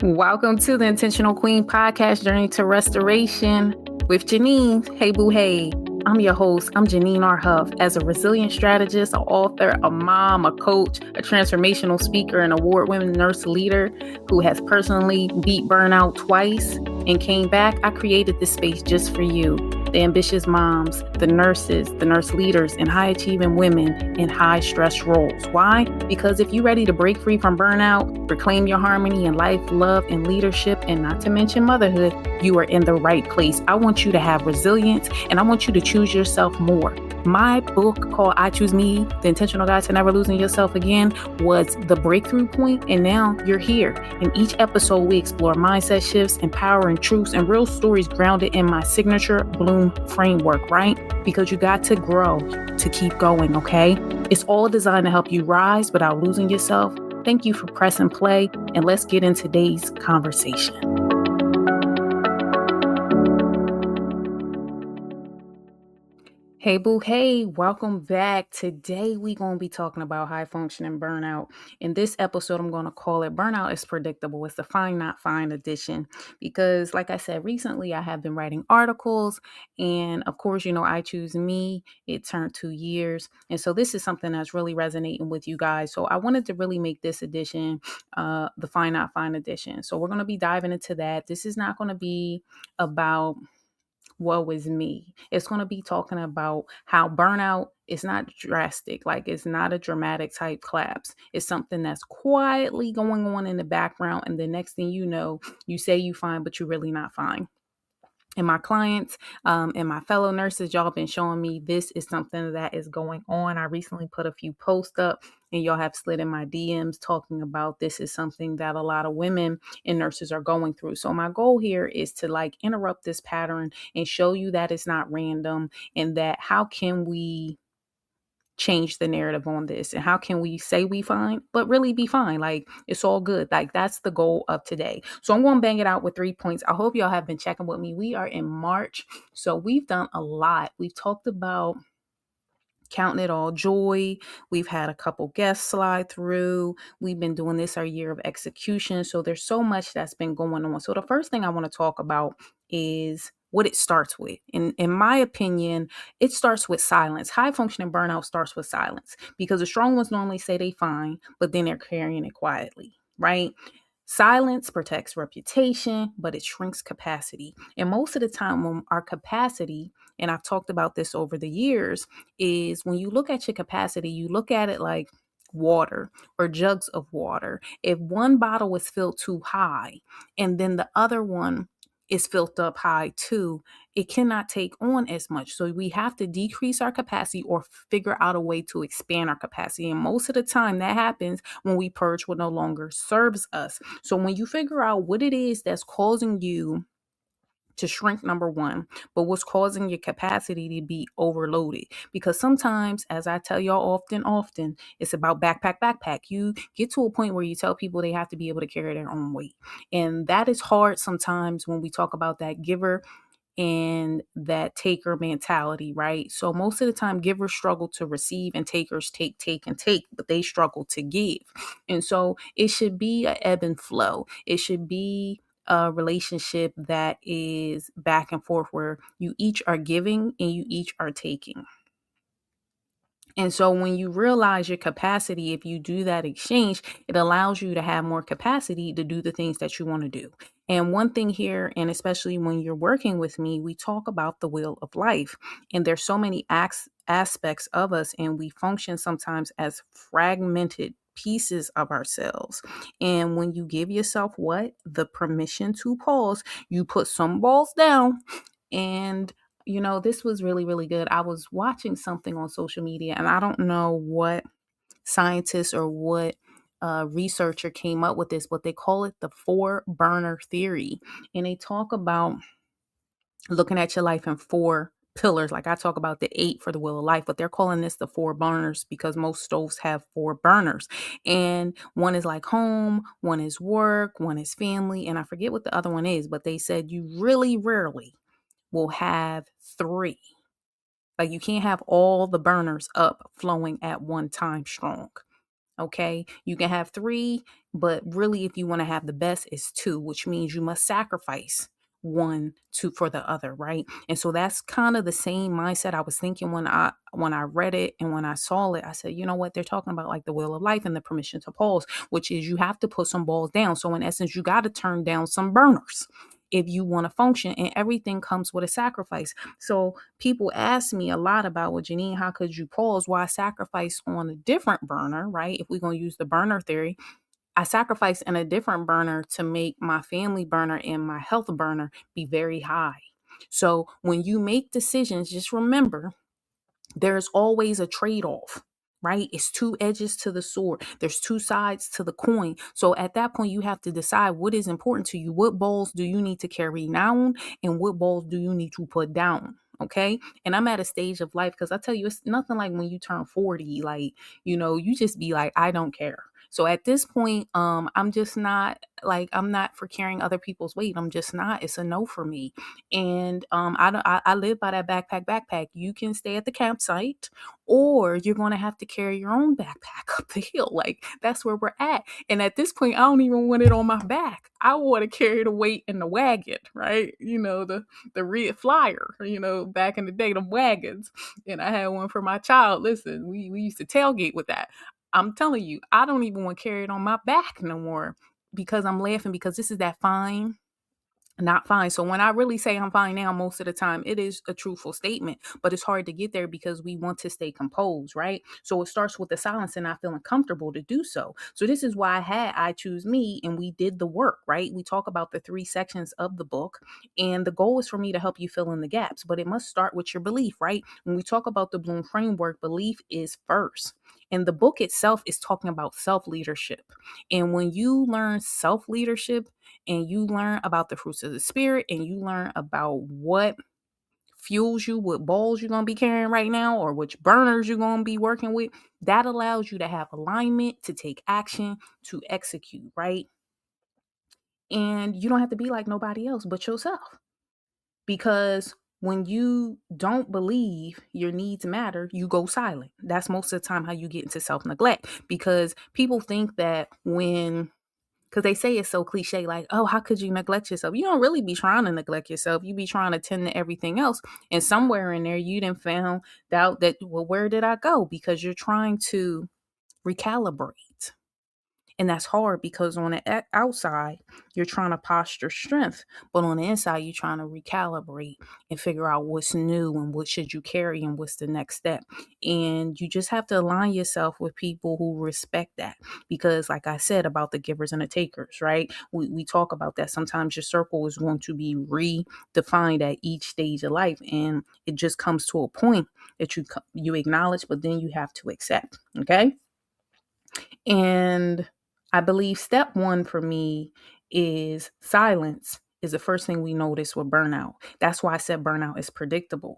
Welcome to the Intentional Queen podcast journey to restoration with Jineen. Hey, boo, hey. I'm your host. I'm Jineen R. Huff. As a resilient strategist, an author, a mom, a coach, a transformational speaker, and award-winning nurse leader who has personally beat burnout twice and came back, I created this space just for you. The ambitious moms, the nurses, the nurse leaders, and high-achieving women in high-stress roles. Why? Because if you're ready to break free from burnout, reclaim your harmony in life, love, and leadership, and not to mention motherhood, you are in the right place. I want you to have resilience, and I want you to choose yourself more. My book called I Choose Me, The Intentional Guide to Never Losing Yourself Again, was the breakthrough point, and now you're here. In each episode, we explore mindset shifts, empowering truths, and real stories grounded in my signature Bloom framework, right? Because you got to grow to keep going, okay? It's all designed to help you rise without losing yourself. Thank you for pressing play, and let's get into today's conversation. Hey, boo, hey, welcome back. Today, we're going to be talking about high functioning burnout. In this episode, I'm going to call it Burnout is Predictable. It's the Find Not Fine edition because, like I said, recently I have been writing articles, and of course, I Choose Me. It turned 2 years, and so this is something that's really resonating with you guys. So I wanted to really make this edition the Find Not Fine edition. So we're going to be diving into that. This is not going to be about woe is me. It's going to be talking about how burnout is not drastic, like it's not a dramatic type collapse. It's something that's quietly going on in the background. And the next thing you know, you say you fine, but you're really not fine. And my clients and my fellow nurses, y'all been showing me this is something that is going on. I recently put a few posts up and y'all have slid in my DMs talking about this is something that a lot of women and nurses are going through. So my goal here is to interrupt this pattern and show you that it's not random and that how can we change the narrative on this and how can we say we fine but really be fine, like it's all good. Like that's the goal of today. So I'm going to bang it out with 3 points. I hope y'all have been checking with me. We are in March, so we've done a lot. We've talked about counting it all joy. We've had a couple guests slide through. We've been doing this our year of execution. So there's so much that's been going on. So the first thing I want to talk about is what it starts with. In my opinion, it starts with silence. High functioning burnout starts with silence because the strong ones normally say they fine, but then they're carrying it quietly, right? Silence protects reputation, but it shrinks capacity. And most of the time when our capacity, and I've talked about this over the years, is when you look at your capacity, you look at it like water or jugs of water. If one bottle is filled too high and then the other one is filled up high too, it cannot take on as much. So we have to decrease our capacity or figure out a way to expand our capacity. And most of the time that happens when we purge what no longer serves us. So when you figure out what it is that's causing you to shrink, number one, but what's causing your capacity to be overloaded. Because sometimes, as I tell y'all often, it's about backpack. You get to a point where you tell people they have to be able to carry their own weight. And that is hard sometimes when we talk about that giver and that taker mentality, right? So most of the time givers struggle to receive and takers take, but they struggle to give. And so it should be an ebb and flow. It should be a relationship that is back and forth where you each are giving and you each are taking. And so when you realize your capacity, if you do that exchange, it allows you to have more capacity to do the things that you want to do. And one thing here, and especially when you're working with me, we talk about the wheel of life. And there's so many aspects of us, and we function sometimes as fragmented pieces of ourselves. And when you give yourself the permission to pause, you put some balls down and this was really, really good. I was watching something on social media, and I don't know what scientist or what researcher came up with this, but they call it the 4 burner theory. And they talk about looking at your life in 4 pillars. Like I talk about the 8 for the wheel of life, but they're calling this the 4 burners because most stoves have 4 burners. And one is like home, one is work, one is family, and I forget what the other one is, but they said you really rarely will have 3. Like you can't have all the burners up flowing at one time strong. Okay. You can have three, but really, if you want to have the best, it's two, which means you must sacrifice one to for the other, right? And so that's kind of the same mindset I was thinking when I read it and when I saw it. I said, you know what, they're talking about like the will of life and the permission to pause, which is you have to put some balls down. So in essence, you got to turn down some burners if you want to function, and everything comes with a sacrifice. So people ask me a lot about, well, Janine, how could you pause? Why sacrifice on a different burner, right? If we're going to use the burner theory, I sacrifice in a different burner to make my family burner and my health burner be very high. So when you make decisions, just remember there's always a trade off, right? It's two edges to the sword, there's two sides to the coin. So at that point, you have to decide what is important to you. What balls do you need to carry down, and what balls do you need to put down? Okay. And I'm at a stage of life because I tell you, it's nothing like when you turn 40, like, you just be like, I don't care. So at this point, I'm just not like, I'm not for carrying other people's weight. I'm just not. It's a no for me. And I, don't, I live by that backpack. You can stay at the campsite, or you're going to have to carry your own backpack up the hill. Like, that's where we're at. And at this point, I don't even want it on my back. I want to carry the weight in the wagon, right? The red flyer, back in the day, the wagons. And I had one for my child. Listen, we used to tailgate with that. I'm telling you, I don't even want to carry it on my back no more, because I'm laughing, because this is that fine not fine. So when I really say I'm fine now, most of the time it is a truthful statement, but it's hard to get there because we want to stay composed, right? So it starts with the silence and not feeling comfortable to do so. So this is why I choose me, and we did the work, right? We talk about the three sections of the book, and the goal is for me to help you fill in the gaps, but it must start with your belief, right? When we talk about the Bloom framework, belief is first. And the book itself is talking about self leadership. And when you learn self leadership, and you learn about the fruits of the spirit, and you learn about what fuels you, what balls you're going to be carrying right now, or which burners you're going to be working with, that allows you to have alignment, to take action, to execute, right? And you don't have to be like nobody else but yourself, because when you don't believe your needs matter, you go silent. That's most of the time how you get into self neglect, because people think that because they say it's so cliche, like, oh, how could you neglect yourself? You don't really be trying to neglect yourself. You be trying to tend to everything else. And somewhere in there, you done found out that, well, where did I go? Because you're trying to recalibrate. And that's hard, because on the outside, you're trying to posture strength, but on the inside, you're trying to recalibrate and figure out what's new and what should you carry and what's the next step. And you just have to align yourself with people who respect that. Because like I said about the givers and the takers, right? We talk about that. Sometimes your circle is going to be redefined at each stage of life. And it just comes to a point that you acknowledge, but then you have to accept. Okay. And I believe step one for me is silence is the first thing we notice with burnout. That's why I said burnout is predictable.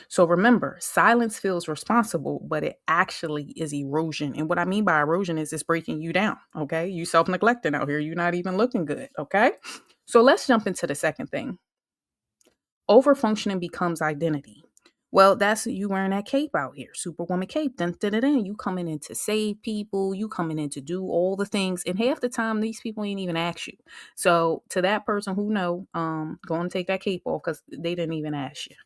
So remember, silence feels responsible, but it actually is erosion. And what I mean by erosion is it's breaking you down. Okay. You self-neglecting out here. You're not even looking good. Okay. So let's jump into the second thing. Overfunctioning becomes identity. Well, that's you wearing that cape out here, Superwoman cape. Dun, dun, dun, dun. You coming in to save people. You coming in to do all the things, and half the time these people ain't even ask you. So to that person who know, go and take that cape off because they didn't even ask you.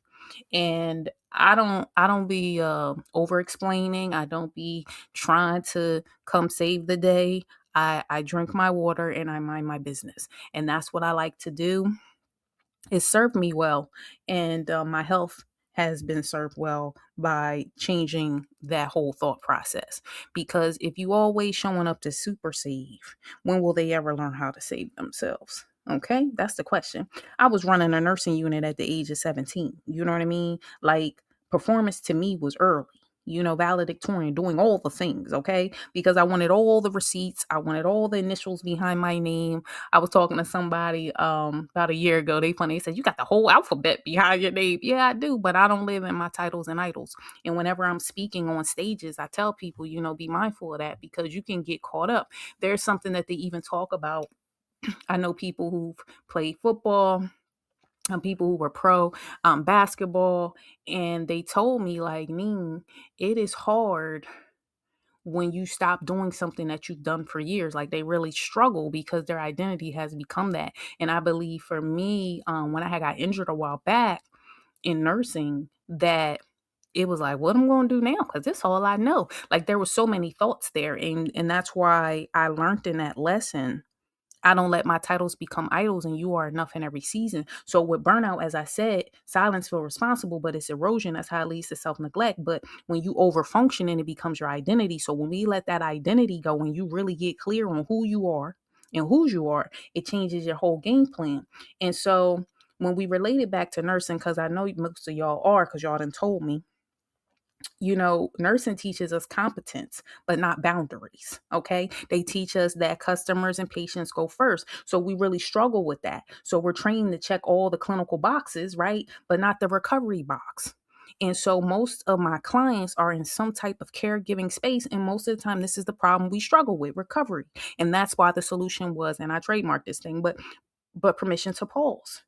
And I don't be over explaining. I don't be trying to come save the day. I drink my water and I mind my business, and that's what I like to do. It served me well, and my health has been served well by changing that whole thought process. Because if you always showing up to super save, when will they ever learn how to save themselves? Okay, that's the question. I was running a nursing unit at the age of 17. You know what I mean? Like, performance to me was early, valedictorian, doing all the things, okay? Because I wanted all the receipts, I wanted all the initials behind my name. I was talking to somebody about a year ago. They funny. They said, you got the whole alphabet behind your name. Yeah, I do, but I don't live in my titles and idols. And whenever I'm speaking on stages, I tell people, be mindful of that, because you can get caught up. There's something that they even talk about. I know people who've played football, people who were pro basketball, and they told me, like, Neen, it is hard when you stop doing something that you've done for years. Like, they really struggle because their identity has become that. And I believe for me, when I had got injured a while back in nursing, that it was like, what am I going to do now? Because this all I know. Like, there were so many thoughts there, and that's why I learned in that lesson, I don't let my titles become idols, and you are enough in every season. So with burnout, as I said, silence feel responsible, but it's erosion. That's how it leads to self-neglect. But when you overfunction, and it becomes your identity. So when we let that identity go, when you really get clear on who you are and whose you are, it changes your whole game plan. And so when we relate it back to nursing, because I know most of y'all are, because y'all done told me, nursing teaches us competence, but not boundaries. Okay. They teach us that customers and patients go first. So we really struggle with that. So we're trained to check all the clinical boxes, right? But not the recovery box. And so most of my clients are in some type of caregiving space. And most of the time, this is the problem we struggle with: recovery. And that's why the solution was, and I trademarked this thing, but permission to pause.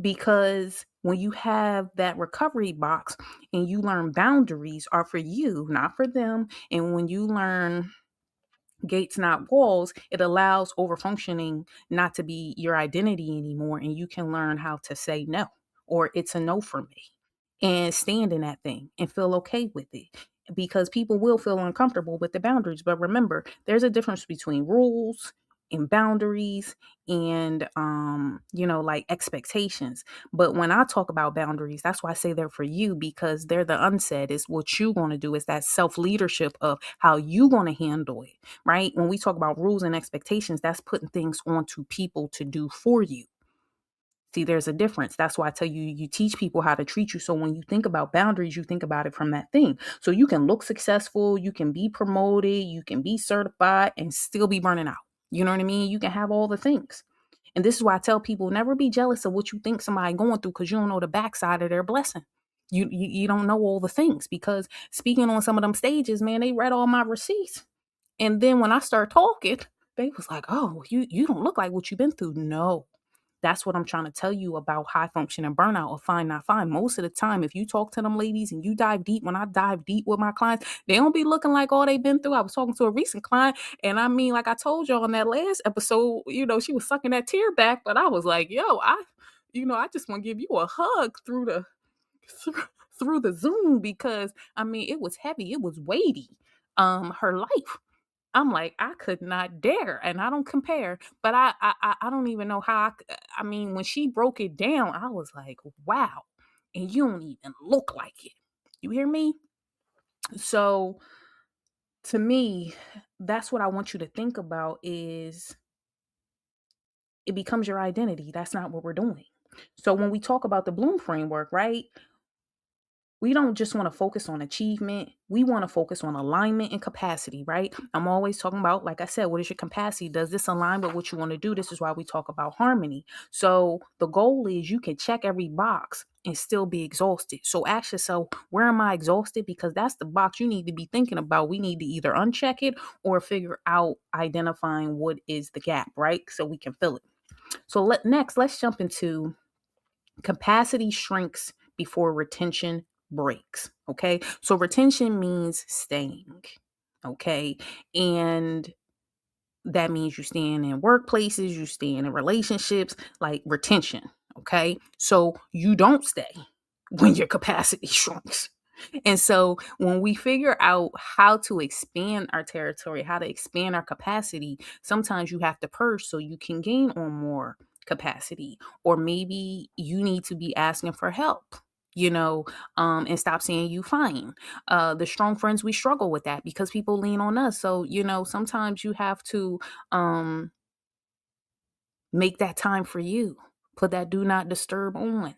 Because when you have that recovery box and you learn boundaries are for you, not for them, and when you learn gates, not walls, it allows overfunctioning not to be your identity anymore. And you can learn how to say no, or it's a no for me, and stand in that thing and feel okay with it. Because people will feel uncomfortable with the boundaries. But remember, there's a difference between rules and boundaries and like expectations. But when I talk about boundaries, that's why I say they're for you, because they're the unsaid. Is what you going to do, is that self-leadership of how you going to handle it. Right? When we talk about rules and expectations, that's putting things onto people to do for you. See, there's a difference. That's why I tell you, you teach people how to treat you. So when you think about boundaries, you think about it from that thing. So you can look successful, you can be promoted, you can be certified, and still be burning out. You know what I mean? You can have all the things. And this is why I tell people, never be jealous of what you think somebody going through, because you don't know the backside of their blessing. You don't know all the things, because speaking on some of them stages, man, they read all my receipts. And then when I start talking, they was like, oh, you don't look like what you've been through. No, that's what I'm trying to tell you about high function and burnout, or fine, not fine. Most of the time, if you talk to them ladies and you dive deep, when I dive deep with my clients, they don't be looking like all they've been through. I was talking to a recent client, and I mean, like I told you on that last episode, she was sucking that tear back, but I was like, yo, I just want to give you a hug through, through the Zoom, because I mean, it was heavy, it was weighty. Her life, I'm like, I could not dare, and I don't compare, but I don't even know how. I mean, when she broke it down, I was like, wow, and you don't even look like it. You hear me? So to me, that's what I want you to think about: is it becomes your identity. That's not what we're doing. So when we talk about the Bloom framework, right? We don't just want to focus on achievement. We want to focus on alignment and capacity, right? I'm always talking about, like I said, what is your capacity? Does this align with what you want to do? This is why we talk about harmony. So the goal is you can check every box and still be exhausted. So ask yourself, where am I exhausted? Because that's the box you need to be thinking about. We need to either uncheck it or figure out identifying what is the gap, right? So we can fill it. So let's jump into capacity shrinks before retention breaks. Okay. So retention means staying. Okay. And that means you staying in workplaces, you staying in relationships, like retention. Okay. So you don't stay when your capacity shrinks. And so when we figure out how to expand our territory, how to expand our capacity, sometimes you have to purge so you can gain on more capacity. Or maybe you need to be asking for help, and stop saying you fine. The strong friends, we struggle with that because people lean on us. So, sometimes you have to um make that time for you. Put that do not disturb on.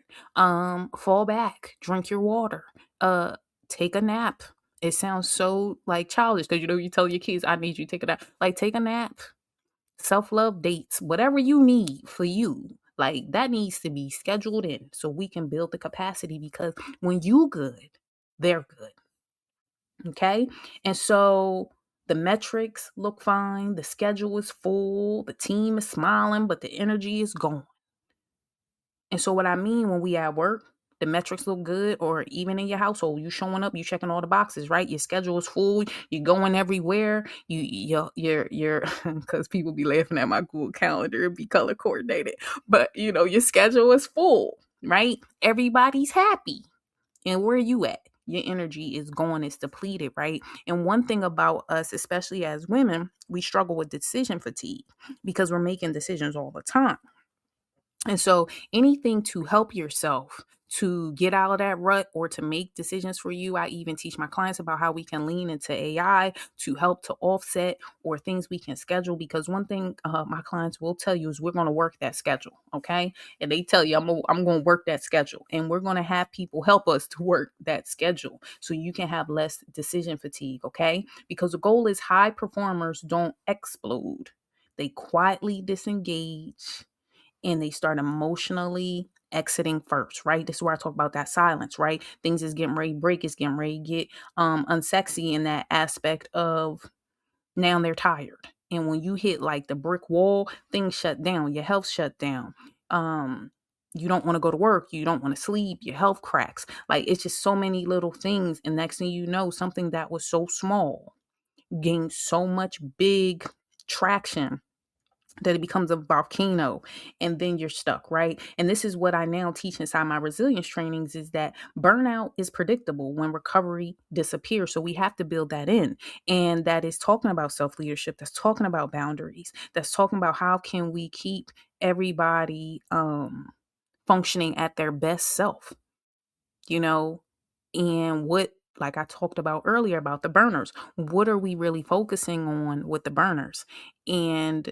Fall back, drink your water, uh, take a nap. It sounds so like childish because you tell your kids, I need you to take a nap. Like, take a nap, self-love dates, whatever you need for you. Like, that needs to be scheduled in so we can build the capacity, because when you good, they're good. Okay. And so the metrics look fine. The schedule is full. The team is smiling, but the energy is gone. And so what I mean when we at work, the metrics look good, or even in your household, you showing up, you checking all the boxes, right? Your schedule is full, you're going everywhere. You're because people be laughing at my Google Calendar, it be color coordinated, but your schedule is full, right? Everybody's happy. And where are you at? Your energy is gone, it's depleted, right? And one thing about us, especially as women, we struggle with decision fatigue because we're making decisions all the time. And so anything to help yourself to get out of that rut or to make decisions for you. I even teach my clients about how we can lean into AI to help to offset or things we can schedule. Because one thing my clients will tell you is we're going to work that schedule. Okay. And they tell you, I'm going to work that schedule, and we're going to have people help us to work that schedule so you can have less decision fatigue. Okay. Because the goal is high performers don't explode. They quietly disengage and they start emotionally exiting first, right? This is where I talk about that silence, right? Things is getting ready to break, it's getting ready to get unsexy in that aspect of now they're tired. And when you hit like the brick wall, things shut down, your health shut down. You don't want to go to work, you don't want to sleep, your health cracks. Like it's just so many little things. And next thing you know, something that was so small gains so much big traction that it becomes a volcano, and then you're stuck, right? And this is what I now teach inside my resilience trainings, is that burnout is predictable when recovery disappears. So we have to build that in. And that is talking about self-leadership, that's talking about boundaries, that's talking about how can we keep everybody functioning at their best self, and what, like I talked about earlier about the burners, what are we really focusing on with the burners? And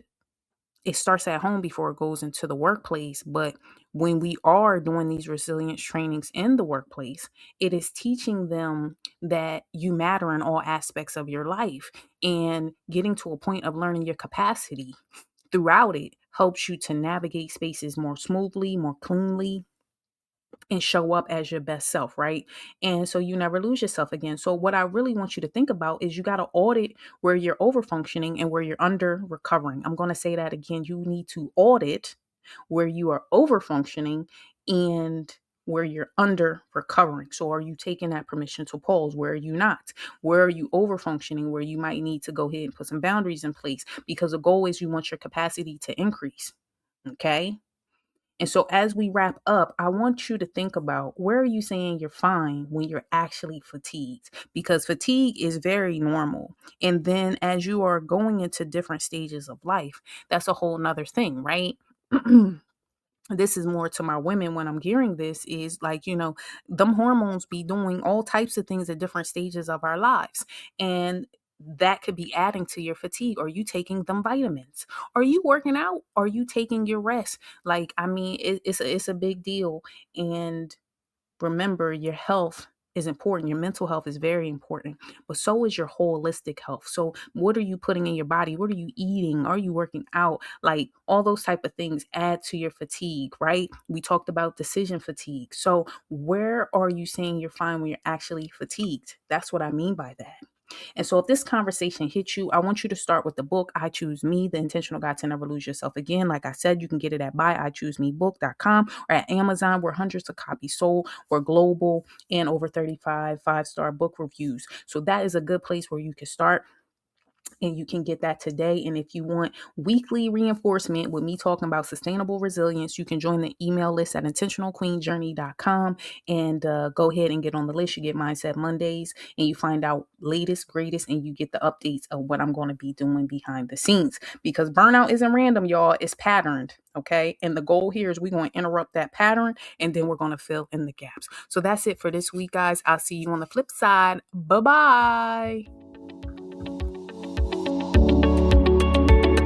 it starts at home before it goes into the workplace. But when we are doing these resilience trainings in the workplace, it is teaching them that you matter in all aspects of your life, and getting to a point of learning your capacity throughout it helps you to navigate spaces more smoothly, more cleanly, and show up as your best self, right? And so you never lose yourself again. So what I really want you to think about is you got to audit where you're over functioning and where you're under recovering. I'm going to say that again. You need to audit where you are over functioning and where you're under recovering. So are you taking that permission to pause? Where are you not? Where are you over functioning, where you might need to go ahead and put some boundaries in place? Because the goal is you want your capacity to increase. Okay. And so as we wrap up, I want you to think about, where are you saying you're fine when you're actually fatigued? Because fatigue is very normal. And then as you are going into different stages of life, that's a whole nother thing, right? This is more to my women when I'm gearing this, is like, them hormones be doing all types of things at different stages of our lives. And that could be adding to your fatigue. Are you taking them vitamins? Are you working out? Are you taking your rest? Like, I mean, it's a big deal. And remember, your health is important. Your mental health is very important, but so is your holistic health. So what are you putting in your body? What are you eating? Are you working out? Like all those type of things add to your fatigue, right? We talked about decision fatigue. So where are you saying you're fine when you're actually fatigued? That's what I mean by that. And so if this conversation hits you, I want you to start with the book, I Choose Me, The Intentional Guide to Never Lose Yourself Again. Like I said, you can get it at buyichoosemebook.com or at Amazon, where hundreds of copies sold. We're global and over 35 five-star book reviews. So that is a good place where you can start. And you can get that today. And if you want weekly reinforcement with me talking about sustainable resilience, you can join the email list at intentionalqueenjourney.com and go ahead and get on the list. You get Mindset Mondays and you find out latest, greatest, and you get the updates of what I'm going to be doing behind the scenes, because burnout isn't random, y'all. It's patterned. Okay. And the goal here is we're going to interrupt that pattern, and then we're going to fill in the gaps. So that's it for this week, guys. I'll see you on the flip side. Bye-bye.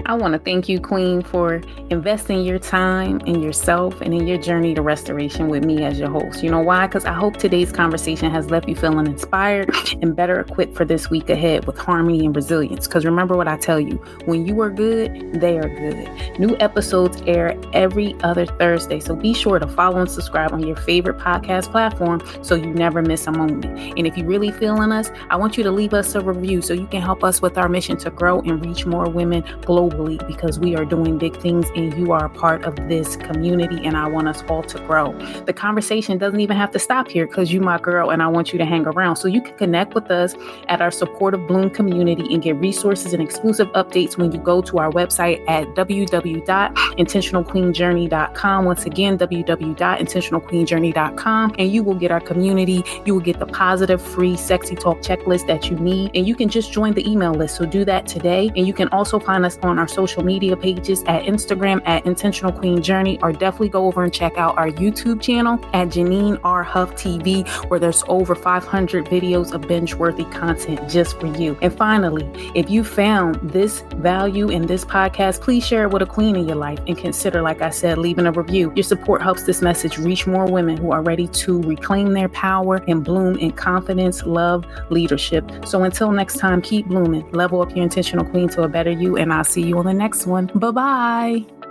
I want to thank you, Queen, for investing your time in yourself and in your journey to restoration with me as your host. You know why? Because I hope today's conversation has left you feeling inspired and better equipped for this week ahead with harmony and resilience. Because remember what I tell you, when you are good, they are good. New episodes air every other Thursday. So be sure to follow and subscribe on your favorite podcast platform so you never miss a moment. And if you're really feeling us, I want you to leave us a review so you can help us with our mission to grow and reach more women globally individually, because we are doing big things and you are a part of this community, and I want us all to grow. The conversation doesn't even have to stop here, because you my girl and I want you to hang around. So you can connect with us at our Supportive Bloom community and get resources and exclusive updates when you go to our website at www.intentionalqueenjourney.com. Once again, www.intentionalqueenjourney.com, and you will get our community. You will get the positive, free, sexy talk checklist that you need, and you can just join the email list. So do that today. And you can also find us on our social media pages at Instagram at Intentional Queen Journey, or definitely go over and check out our YouTube channel at Jineen R. Huff TV, where there's over 500 videos of binge-worthy content just for you. And finally, if you found this value in this podcast, please share it with a queen in your life, and consider, like I said, leaving a review. Your support helps this message reach more women who are ready to reclaim their power and bloom in confidence, love, leadership. So until next time, keep blooming, level up your intentional queen to a better you, and I'll see you on the next one. Bye-bye.